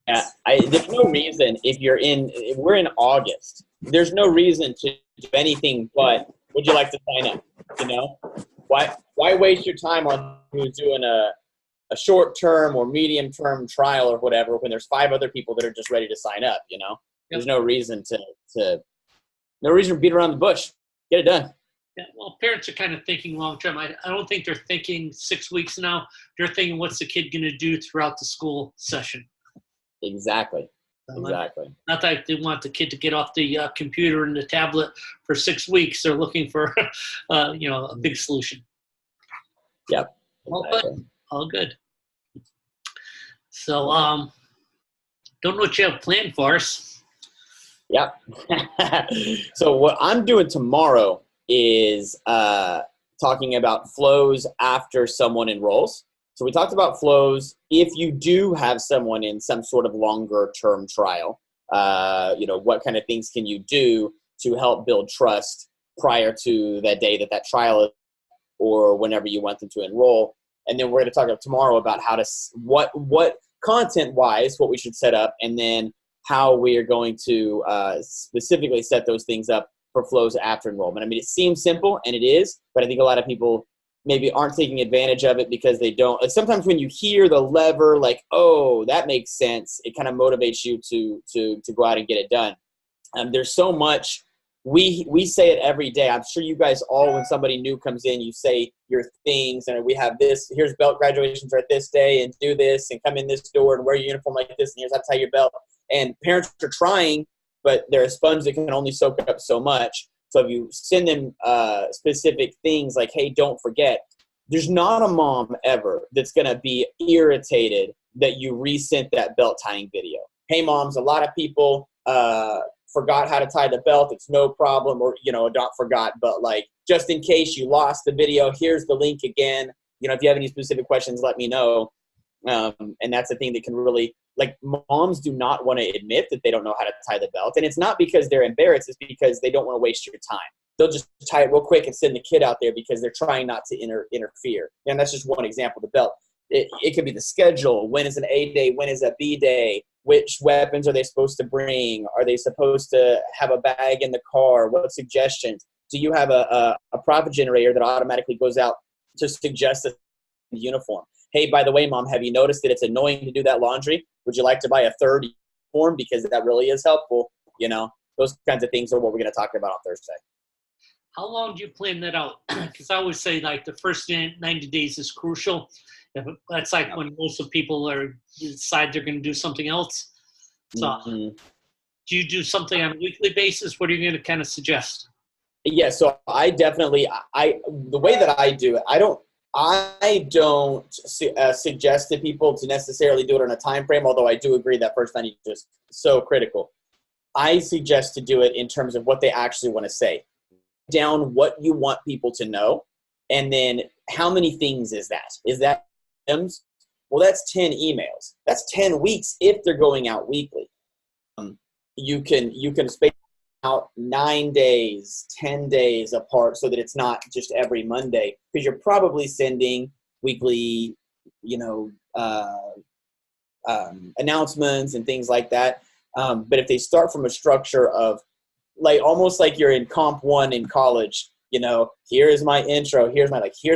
Yeah, there's no reason if we're in August, there's no reason to do anything but would you like to sign up? You know, why waste your time on who's doing a short term or medium term trial or whatever when there's 5 other people that are just ready to sign up? You know, Yep. there's no reason no reason to beat around the bush. Get it done. Yeah, well, parents are kind of thinking long term. I don't think they're thinking 6 weeks now. They're thinking, what's the kid going to do throughout the school session? Exactly. Exactly. Not that they want the kid to get off the computer and the tablet for 6 weeks. They're looking for, a big solution. Yep. All Exactly. good. All good. So, don't know what you have planned for us. Yep. So what I'm doing tomorrow is talking about flows after someone enrolls. So we talked about flows. If you do have someone in some sort of longer term trial, what kind of things can you do to help build trust prior to that day that trial is, or whenever you want them to enroll. And then we're going to talk tomorrow about how to, what content-wise, what we should set up, and then how we are going to specifically set those things up for flows after enrollment. I mean, it seems simple, and it is, but I think a lot of people maybe aren't taking advantage of it because they don't. Like sometimes when you hear the lever, like, oh, that makes sense, it kind of motivates you to go out and get it done. There's so much. We say it every day. I'm sure you guys all, when somebody new comes in, you say your things, and we have this, here's belt graduations are at this day, and do this, and come in this door, and wear your uniform like this, and here's how to tie your belt. And parents are trying, but they're a sponge that can only soak up so much. So if you send them specific things like, hey, don't forget, there's not a mom ever that's going to be irritated that you resent that belt tying video. Hey, moms, a lot of people forgot how to tie the belt. It's no problem, or, not forgot, but like, just in case you lost the video, here's the link again. If you have any specific questions, let me know. And that's the thing that can really, like, moms do not want to admit that they don't know how to tie the belt. And it's not because they're embarrassed. It's because they don't want to waste your time. They'll just tie it real quick and send the kid out there because they're trying not to interfere. And that's just one example of the belt. It could be the schedule. When is an A day? When is a B day? Which weapons are they supposed to bring? Are they supposed to have a bag in the car? What suggestions? Do you have a profit generator that automatically goes out to suggest a uniform? Hey, by the way, mom, have you noticed that it's annoying to do that laundry? Would you like to buy a third uniform? Because that really is helpful. Those kinds of things are what we're going to talk about on Thursday. How long do you plan that out? Because I always say, like, the first 90 days is crucial. That's like when most of people decide they're going to do something else. So do you do something on a weekly basis? What are you going to kind of suggest? Yeah, so I definitely, the way that I do it, I don't suggest to people to necessarily do it on a time frame, although I do agree that first 90 days is so critical. I suggest to do it in terms of what they actually want to say. Down what you want people to know, and then how many things is that? Is that items? Well, that's 10 emails. That's 10 weeks if they're going out weekly. You can space out 9 days, 10 days apart so that it's not just every Monday, because you're probably sending weekly, announcements and things like that. But if they start from a structure of, like, almost like you're in Comp 1 in college, here is my intro, here's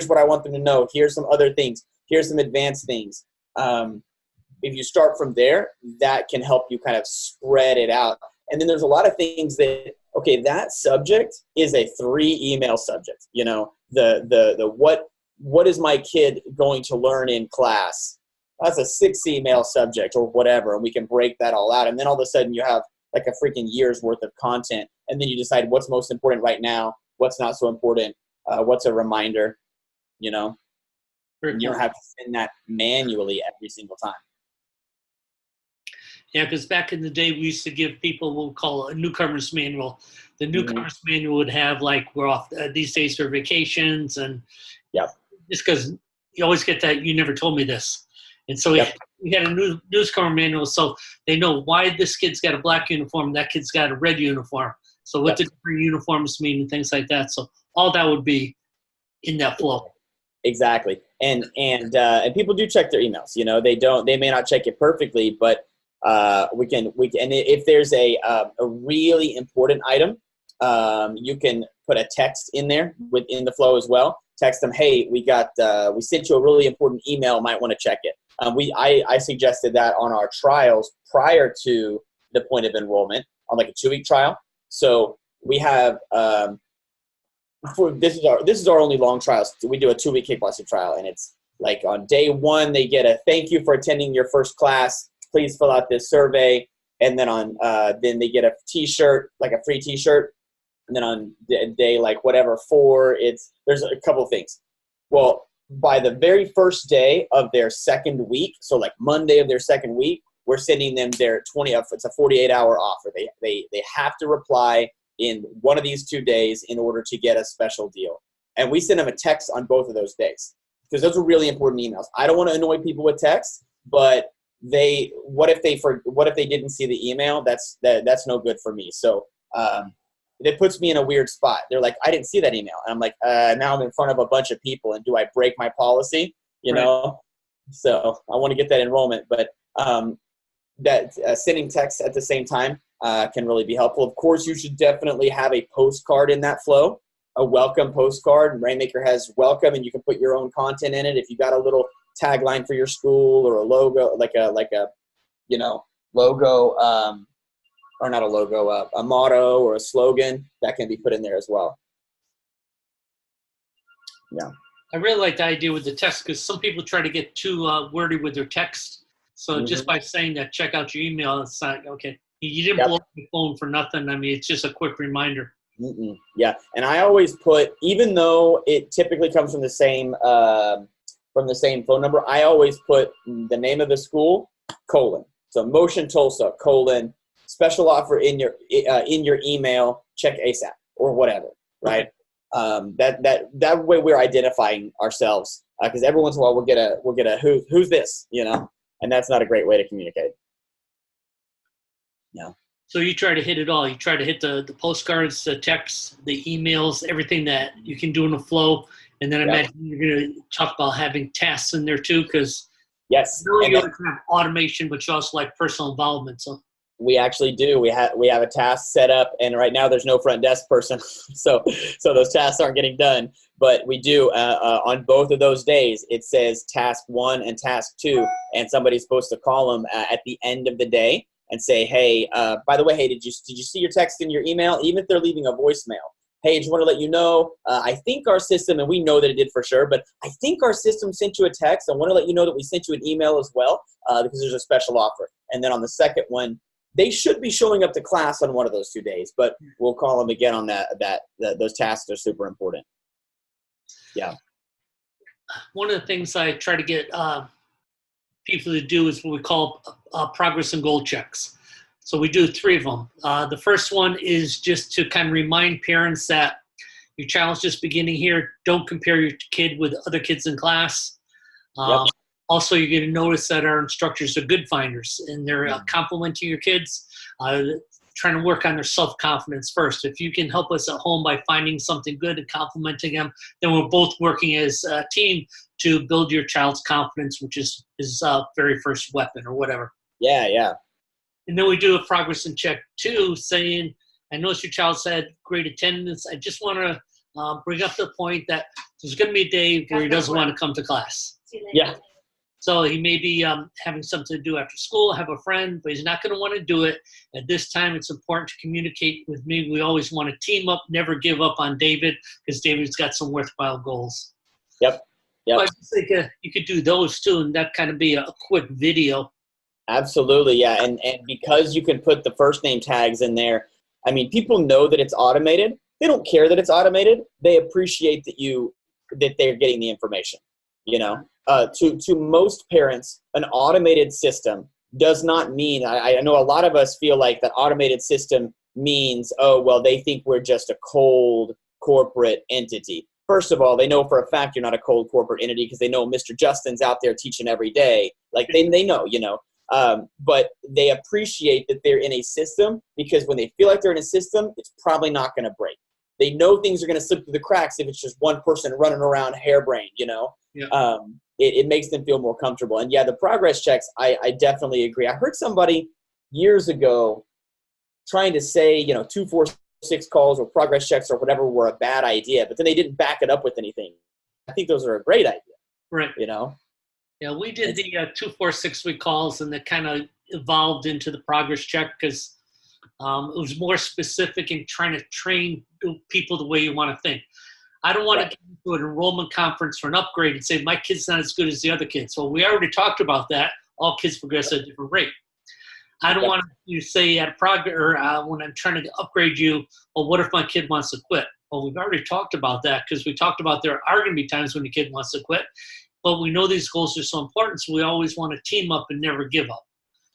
what I want them to know, here's some other things, here's some advanced things. If you start from there, that can help you kind of spread it out. And then there's a lot of things that, okay, that subject is a 3-email subject. The what is my kid going to learn in class? That's a 6-email subject or whatever, and we can break that all out. And then all of a sudden you have like a freaking year's worth of content, and then you decide what's most important right now, what's not so important, what's a reminder, You don't have to send that manually every single time. Yeah, because back in the day, we used to give people what we call a newcomer's manual. The newcomer's manual would have, like, we're off these days for vacations, and just because you always get that, you never told me this. And so we had a newcomer manual, so they know why this kid's got a black uniform, that kid's got a red uniform. So what the different uniforms mean and things like that. So all that would be in that flow. Exactly. And people do check their emails. They may not check it perfectly, but And if there's a really important item, you can put a text in there within the flow as well. Text them, hey, we sent you a really important email, might want to check it. I suggested that on our trials prior to the point of enrollment on like a 2-week trial. So we have this is our only long trial. So we do a 2-week kickboxing trial, and it's like on day 1 they get a thank you for attending your first class. Please fill out this survey, and then then they get a T-shirt, like a free T-shirt, and then on day like whatever 4, there's a couple of things. Well, by the very first day of their second week, so like Monday of their second week, we're sending them their it's a 48-hour offer. They have to reply in one of these 2 days in order to get a special deal. And we send them a text on both of those days because those are really important emails. I don't want to annoy people with text, but what if they didn't see the email? That's no good for me. So it puts me in a weird spot. They're like, I didn't see that email. And I'm like, now I'm in front of a bunch of people, and do I break my policy? You know? So I want to get that enrollment, but sending texts at the same time can really be helpful. Of course, you should definitely have a postcard in that flow, a welcome postcard. RainMaker has welcome, and you can put your own content in it. If you got a little tagline for your school or a logo, like a logo, or not a logo, a motto or a slogan, that can be put in there as well. Yeah. I really like the idea with the text because some people try to get too wordy with their text. So just by saying that, check out your email, it's like, okay, you didn't blow up your phone for nothing. I mean, it's just a quick reminder. Yeah, and I always put, even though it typically comes from the same phone number, I always put the name of the school, : so Motion Tulsa, : special offer in your email, check ASAP or whatever, right? That way we're identifying ourselves because every once in a while we'll get a who's this, and that's not a great way to communicate. Yeah. So you try to hit it all. You try to hit the postcards, the texts, the emails, everything that you can do in the flow. And then I imagine you're going to talk about having tasks in there too, because you have automation, but you also like personal involvement. So we actually do. We have a task set up, and right now there's no front desk person, so those tasks aren't getting done. But we do on both of those days. It says task 1 and task 2, and somebody's supposed to call them at the end of the day and say, hey, by the way, hey, did you see your text in your email? Even if they're leaving a voicemail. Hey, I just want to let you know, I think our system, and we know that it did for sure, but I think our system sent you a text. I want to let you know that we sent you an email as well because there's a special offer. And then on the second one, they should be showing up to class on one of those 2 days, but we'll call them again on those tasks are super important. Yeah. One of the things I try to get people to do is what we call progress and goal checks. So we do 3 of them. The first one is just to kind of remind parents that your child's just beginning here. Don't compare your kid with other kids in class. Also, you're going to notice that our instructors are good finders, and they're complimenting your kids, trying to work on their self-confidence first. If you can help us at home by finding something good and complimenting them, then we're both working as a team to build your child's confidence, which is his very first weapon or whatever. Yeah. And then we do a progress and check 2, saying, I noticed your child said great attendance. I just want to bring up the point that there's going to be a day where he doesn't want to come to class. Yeah. So he may be having something to do after school, have a friend, but he's not going to want to do it. At this time, it's important to communicate with me. We always want to team up, never give up on David, because David's got some worthwhile goals. Yep. So I just think you could do those too, and that kind of be a quick video. Absolutely, yeah. And because you can put the first name tags in there, I mean, people know that it's automated. They don't care that it's automated. They appreciate that they're getting the information, To most parents, an automated system does not mean, I know a lot of us feel like that automated system means, oh, well, they think we're just a cold corporate entity. First of all, they know for a fact you're not a cold corporate entity because they know Mr. Justin's out there teaching every day. Like they know, but they appreciate that they're in a system because when they feel like they're in a system, it's probably not going to break. They know things are going to slip through the cracks if it's just one person running around harebrained, It makes them feel more comfortable. And yeah, the progress checks, I definitely agree. I heard somebody years ago trying to say, 246 calls or progress checks or whatever were a bad idea, but then they didn't back it up with anything. I think those are a great idea. Right. Yeah, we did the 246-week calls, and that kind of evolved into the progress check because it was more specific in trying to train people the way you want to think. I don't want to get into an enrollment conference for an upgrade and say my kid's not as good as the other kids. Well, we already talked about that. All kids progress at a different rate. I don't want you to say at progress or when I'm trying to upgrade you, well, what if my kid wants to quit? Well, we've already talked about that because we talked about there are going to be times when the kid wants to quit. But we know these goals are so important, so we always want to team up and never give up.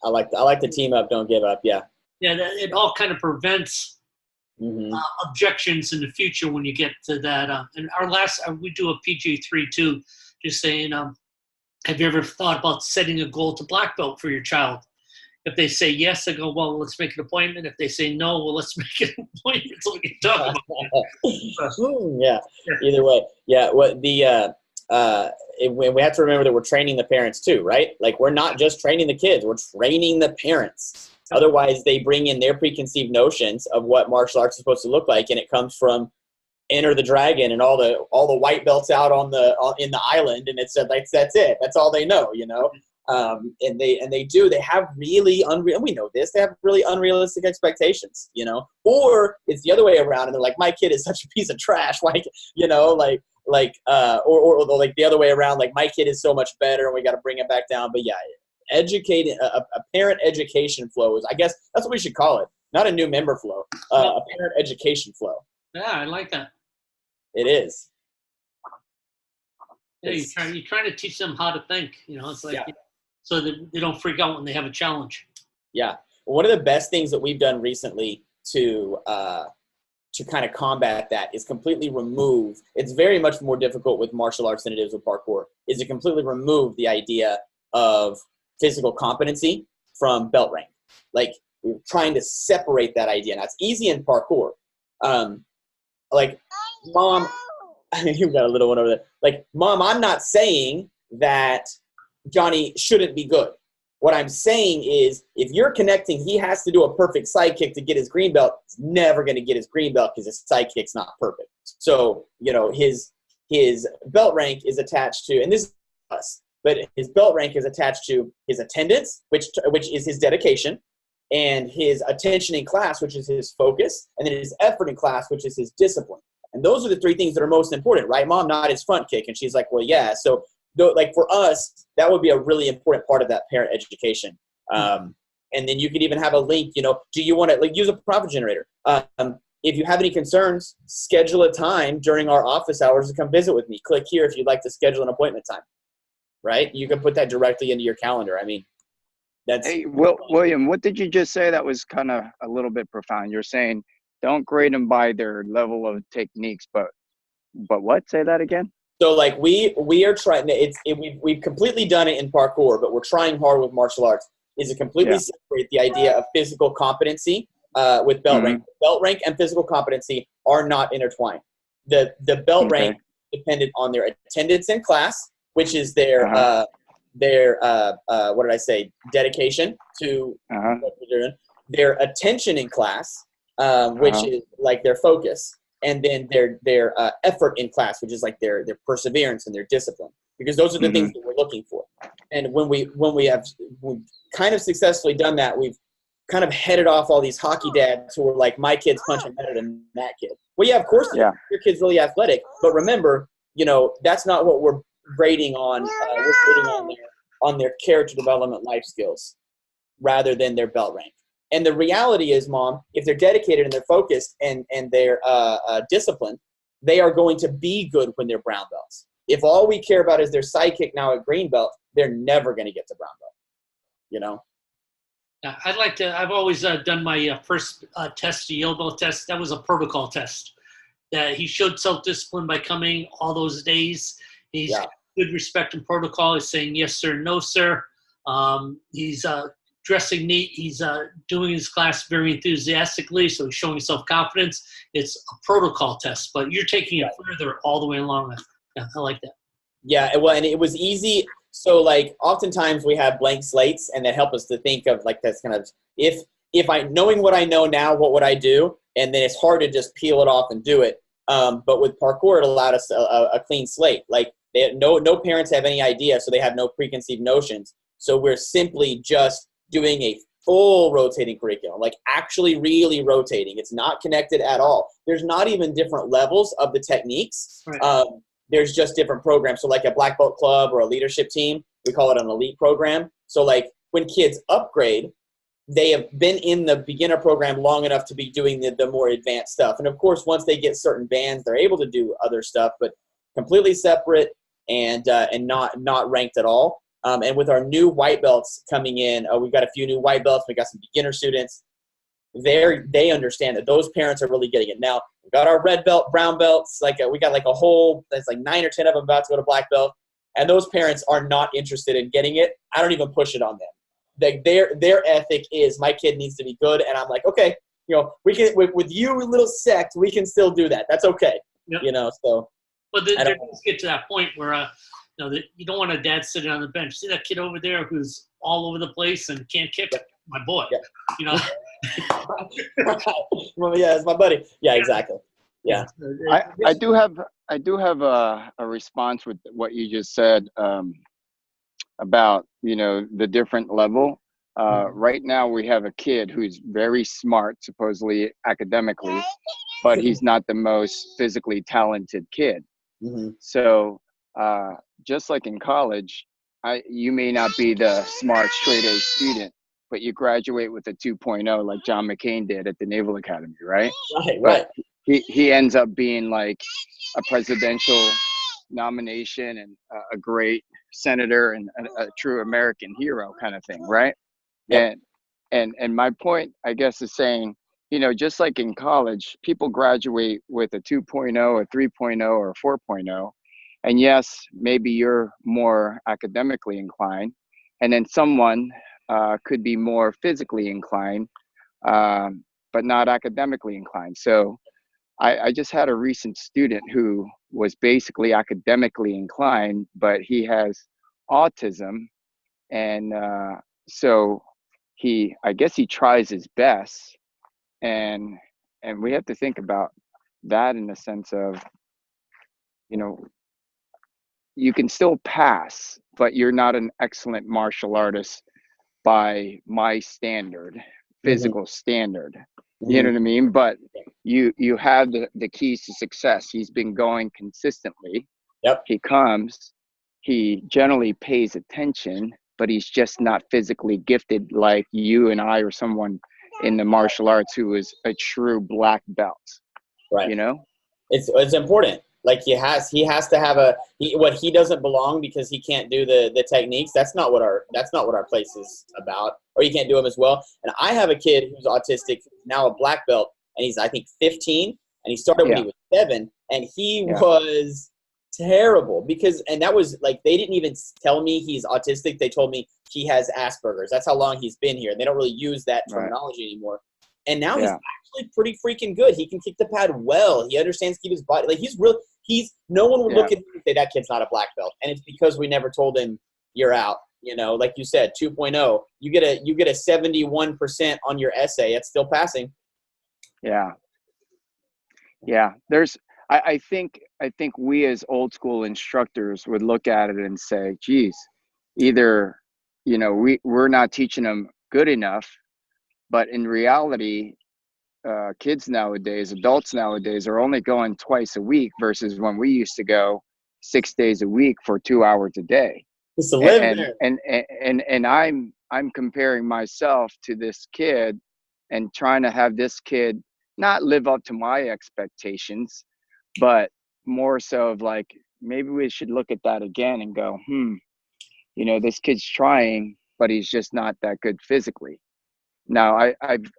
I like the team up, don't give up. Yeah. Yeah, it all kind of prevents objections in the future when you get to that. And our last, we do a PG3 too, just saying, have you ever thought about setting a goal to black belt for your child? If they say yes, I go, well, let's make an appointment. If they say no, well, let's make an appointment so we can talk about it. Yeah. Either way. Yeah. What we have to remember that we're training the parents too, right? Like we're not just training the kids, we're training the parents. Otherwise, they bring in their preconceived notions of what martial arts is supposed to look like, and it comes from Enter the Dragon and all the white belts out in the island, and it said like that's it, that's all they know, and they have really unreal. We know this. They have really unrealistic expectations, or it's the other way around, and they're like, my kid is such a piece of trash, or like the other way around, like my kid is so much better, and we got to bring him back down. But yeah. Educating a parent education flow is, I guess that's what we should call it. Not a new member flow, a parent education flow. Yeah, I like that. It is. Yeah, you're trying to teach them how to think. It's like so that they don't freak out when they have a challenge. Yeah, one of the best things that we've done recently to kind of combat that is completely remove. It's very much more difficult with martial arts than it is with parkour. Is to completely remove the idea of physical competency from belt rank. Like we're trying to separate that idea. Now it's easy in parkour. Like mom, you've got a little one over there. Like mom, I'm not saying that Johnny shouldn't be good. What I'm saying is if you're connecting, he has to do a perfect side kick to get his green belt. He's never going to get his green belt because his side kick's not perfect. So, his belt rank is attached to, and this is us, but his belt rank is attached to his attendance, which is his dedication, and his attention in class, which is his focus, and then his effort in class, which is his discipline. And those are the three things that are most important, right, Mom? Not his front kick. And she's like, well, yeah. So, like for us, that would be a really important part of that parent education. And then you could even have a link, do you want to use a profit generator? If you have any concerns, schedule a time during our office hours to come visit with me. Click here if you'd like to schedule an appointment time. Right? You can put that directly into your calendar. I mean, that's. Hey, William, what did you just say? That was kind of a little bit profound. You're saying don't grade them by their level of techniques, but what? Say that again. So like we are trying. We've completely done it in parkour, but we're trying hard with martial arts. Is to completely separate the idea of physical competency with belt rank. Belt rank and physical competency are not intertwined. The belt rank is dependent on their attendance in class, which is their what did I say? Dedication to what they're doing. Their attention in class, which is like their focus, and then their effort in class, which is like their perseverance and their discipline. Because those are the things that we're looking for. And when we've kind of successfully done that, we've kind of headed off all these hockey dads who are like, my kid's punching better than that kid. Well, yeah, of course, your kid's really athletic, but remember, that's not what we're grading on. We're grading on their character development, life skills, rather than their belt rank. And the reality is, Mom, if they're dedicated and they're focused and they're disciplined, they are going to be good when they're brown belts. If all we care about is their sidekick now at green belt, they're never going to get to brown belt. I've always done my first test, the yellow belt test. That was a protocol test. That he showed self-discipline by coming all those days. He's got good respect and protocol. He's saying yes, sir, no, sir. He's dressing neat. He's doing his class very enthusiastically, so he's showing self-confidence. It's a protocol test, but you're taking it further all the way along. Yeah, I like that. Yeah, well, and it was easy. So like oftentimes we have blank slates, and that help us to think of like this kind of, if I knowing what I know now, what would I do? And then it's hard to just peel it off and do it. But with parkour, it allowed us a clean slate. Like no parents have any idea, so they have no preconceived notions. So we're simply just doing a full rotating curriculum, like actually really rotating. It's not connected at all. There's not even different levels of the techniques. Right. There's just different programs. So like a black belt club or a leadership team, we call it an elite program. So like when kids upgrade, they have been in the beginner program long enough to be doing the more advanced stuff. And of course, once they get certain bands, they're able to do other stuff, but completely separate and not ranked at all. And with our new white belts coming in, we've got a few new white belts. We got some beginner students. They understand that those parents are really getting it. Now, we got our red belt, brown belts. Like we got like a whole, there's like 9 or 10 of them about to go to black belt. And those parents are not interested in getting it. I don't even push it on them. Like their ethic is, my kid needs to be good. And I'm like, okay, we can, with you little sect, we can still do that. That's okay. Yep. So. But there does get to that point where, you don't want a dad sitting on the bench. See that kid over there who's all over the place and can't kick? Yeah. My boy. Yeah. Well, yeah, it's my buddy. Yeah, exactly. Yeah. I do have a response with what you just said about the different level. Right now we have a kid who's very smart, supposedly academically, but he's not the most physically talented kid. Mm-hmm. So just like in college, you may not be the smart straight A student, but you graduate with a 2.0 like John McCain did at the Naval Academy, right? Right. He ends up being like a presidential nomination and a great senator and a true American hero kind of thing, right? Yep. And my point, I guess, is saying, just like in college, people graduate with a 2.0, a 3.0, or a 4.0. And yes, maybe you're more academically inclined, and then someone could be more physically inclined, but not academically inclined. So I just had a recent student who was basically academically inclined, but he has autism. And so I guess he tries his best. And we have to think about that in the sense of, you can still pass, but you're not an excellent martial artist by my standard, physical standard. You know what I mean? But you have the keys to success. He's been going consistently. Yep. He generally pays attention, but he's just not physically gifted like you and I or someone in the martial arts who is a true black belt. Right. It's important. Like he has to have what he doesn't belong because he can't do the techniques. That's not what our place is about. Or you can't do them as well. And I have a kid who's autistic, now a black belt, and he's I think 15, and he started when he was 7, and he was terrible and that was like, they didn't even tell me he's autistic. They told me he has Asperger's. That's how long he's been here. They don't really use that terminology anymore. And now he's actually pretty freaking good. He can kick the pad well. He understands to keep his body. Like no one would look at him and say that kid's not a black belt. And it's because we never told him you're out. Like you said, 2.0. You get a 71% on your essay. It's still passing. Yeah. I think we as old school instructors would look at it and say, geez, either, we're not teaching them good enough, but in reality, kids nowadays, adults nowadays are only going twice a week versus when we used to go 6 days a week for 2 hours a day. Just to live there. And I'm comparing myself to this kid and trying to have this kid not live up to my expectations, but more so of like, maybe we should look at that again and go, this kid's trying, but he's just not that good physically. Now,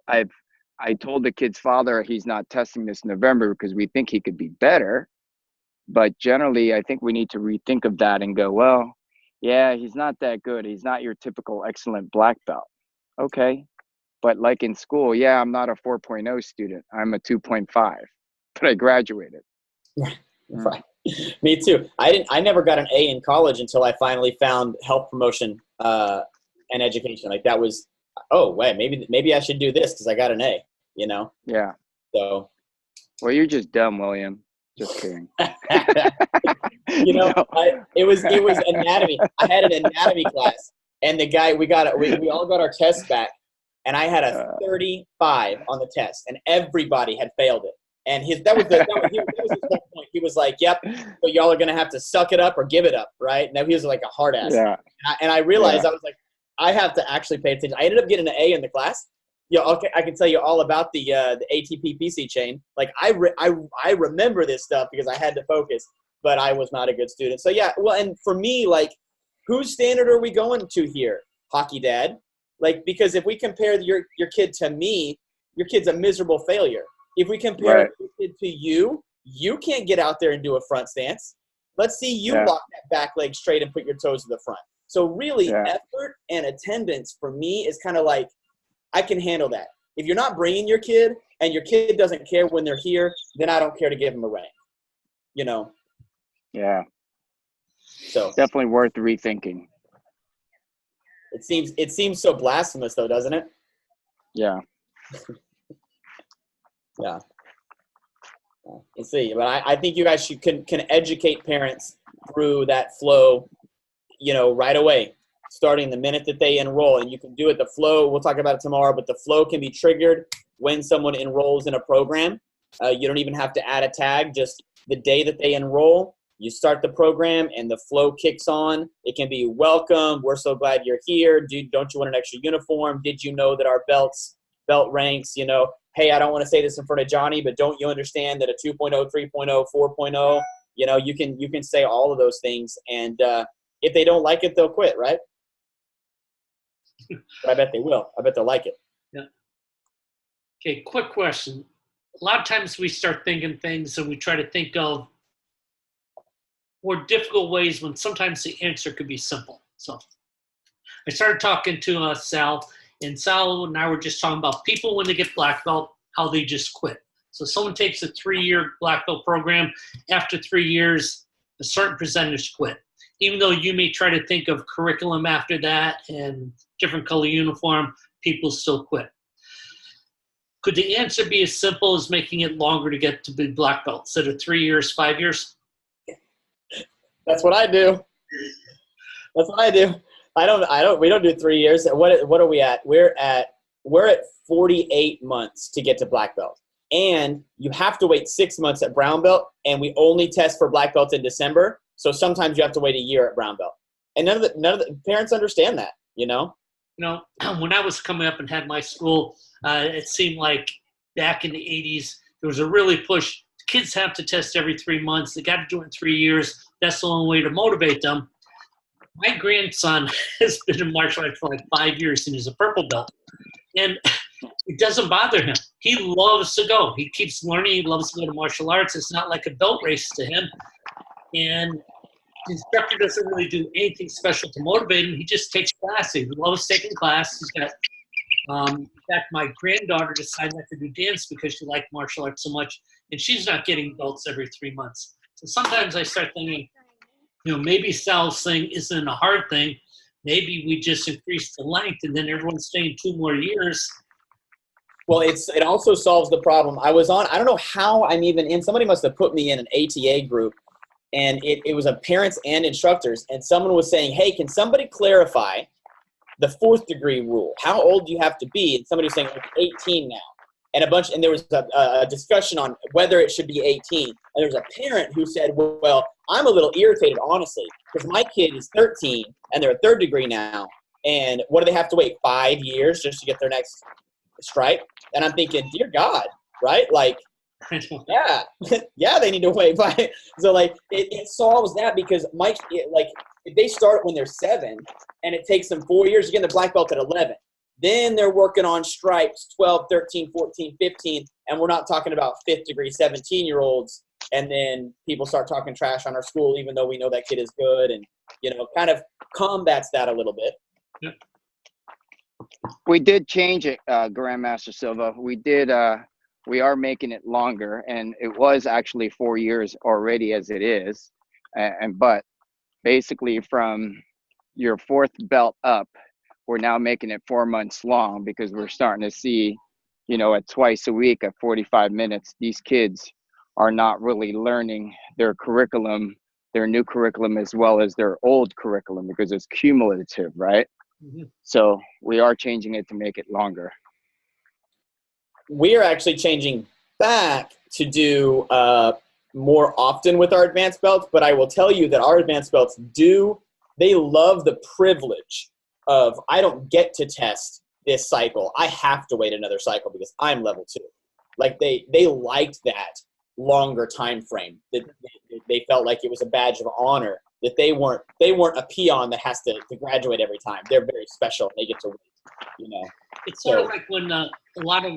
I told the kid's father he's not testing this November because we think he could be better. But generally, I think we need to rethink of that and go, well, yeah, he's not that good. He's not your typical excellent black belt. Okay. But like in school, yeah, I'm not a 4.0 student. I'm a 2.5, but I graduated. Right. Me too. I never got an A in college until I finally found health promotion and education. Like that was, oh wait, maybe I should do this because I got an A. You know. Yeah. So. Well, you're just dumb, William. Just kidding. You know, it was anatomy. I had an anatomy class, and the guy we all got our tests back, and I had a 35 on the test, and everybody had failed it. And that was his whole point. He was like, "Yep, so y'all are gonna have to suck it up or give it up, right?" Now he was like a hard ass. Yeah. And I realized I was like, I have to actually pay attention. I ended up getting an A in the class. Yeah, okay, I can tell you all about the ATP PC chain. Like I remember this stuff because I had to focus, but I was not a good student. So yeah, well, and for me, like, whose standard are we going to here, hockey dad? Like, because if we compare your kid to me, your kid's a miserable failure. If we compare your kid to you, you can't get out there and do a front stance. Let's see you lock that back leg straight and put your toes to the front. So really, effort and attendance for me is kind of like, I can handle that. If you're not bringing your kid and your kid doesn't care when they're here, then I don't care to give them a rank, you know? Yeah. So definitely worth rethinking. It seems so blasphemous though, doesn't it? Yeah. Yeah. Let's see. But I think you guys can educate parents through that flow, you know, right away. Starting the minute that they enroll, and you can do it. The flow, we'll talk about it tomorrow, but the flow can be triggered when someone enrolls in a program. You don't even have to add a tag. Just the day that they enroll, you start the program and the flow kicks on. It can be welcome. We're so glad you're here. Don't you want an extra uniform? Did you know that our belt ranks, you know, hey, I don't want to say this in front of Johnny, but don't you understand that a 2.0, 3.0, 4.0, you know, you can say all of those things. And if they don't like it, they'll quit, right? But I bet they will. I bet they'll like it. Yeah. Okay, quick question. A lot of times we start thinking things and we try to think of more difficult ways when sometimes the answer could be simple. So I started talking to Sal, and Sal and I were just talking about people when they get black belt, how they just quit. So someone takes a 3-year black belt program. After 3 years, a certain percentage quit. Even though you may try to think of curriculum after that and different color uniform, people still quit. Could the answer be as simple as making it longer to get to be black belt instead of 3 years, 5 years? That's what I do. That's what I do. We don't do 3 years. What are we at? We're at 48 months to get to black belt. And you have to wait 6 months at brown belt, and we only test for black belt in December. So sometimes you have to wait a year at brown belt. And none of the parents understand that, you know? You know, when I was coming up and had my school, it seemed like back in the 80s, there was a really push. Kids have to test every 3 months. They got to do it in 3 years. That's the only way to motivate them. My grandson has been in martial arts for like 5 years, and he's a purple belt. And it doesn't bother him. He loves to go. He keeps learning. He loves to go to martial arts. It's not like a belt race to him. And the instructor doesn't really do anything special to motivate him. He just takes classes. He loves taking class. He's got, in fact, my granddaughter decided not to do dance because she liked martial arts so much, and she's not getting belts every 3 months. So sometimes I start thinking, you know, maybe Sal's thing isn't a hard thing. Maybe we just increase the length, and then everyone's staying 2 more years. Well, it also solves the problem. I don't know how I'm even in. Somebody must have put me in an ATA group. And it was a parents and instructors, and someone was saying, hey, can somebody clarify the 4th degree rule? How old do you have to be? And somebody was saying, like, 18 now. And there was a discussion on whether it should be 18. And there was a parent who said, well, I'm a little irritated, honestly, because my kid is 13, and they're a 3rd degree now. And what do they have to wait, 5 years just to get their next stripe? And I'm thinking, dear God, right? Like, yeah, yeah, they need to wait. So like it solves that because if they start when they're 7 and it takes them 4 years to get the black belt at 11, then they're working on stripes 12, 13, 14, 15, and we're not talking about 5th degree 17-year-olds. And then people start talking trash on our school, even though we know that kid is good, and you know, kind of combats that a little bit. We did change it, Grandmaster Silva. We did we are making it longer, and it was actually 4 years already as it is. But basically from your fourth belt up, we're now making it 4 months long, because we're starting to see, at twice a week at 45 minutes, these kids are not really learning their curriculum, their new curriculum, as well as their old curriculum, because it's cumulative, right? Mm-hmm. So we are changing it to make it longer. We are actually changing back to do more often with our advanced belts, but I will tell you that our advanced belts they love the privilege of, I don't get to test this cycle. I have to wait another cycle because I'm level 2. Like they liked that longer time frame. That they felt like it was a badge of honor, that they weren't a peon that has to graduate every time. They're very special. They get to wait, It's sort of like when a lot of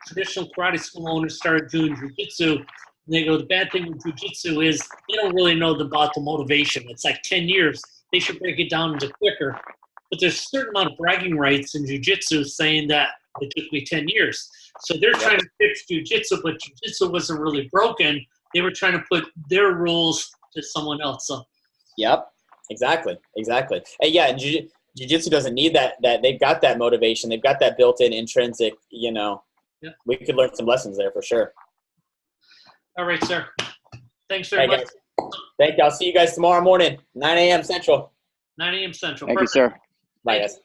traditional karate school owners started doing jiu-jitsu, and they go, the bad thing with jiu-jitsu is they don't really know about the motivation. It's like 10 years. They should break it down into quicker. But there's a certain amount of bragging rights in jiu-jitsu saying that it took me 10 years. So they're trying to fix jiu-jitsu, but jiu-jitsu wasn't really broken. They were trying to put their rules to someone else. So. Yep, exactly. And yeah, jiu-jitsu doesn't need that. They've got that motivation. They've got that built-in intrinsic, Yeah. We could learn some lessons there for sure. All right, sir. Thanks very much. Guys. Thank you. I'll see you guys tomorrow morning, 9 a.m. Central. 9 a.m. Central. Thank you, sir. Bye, guys.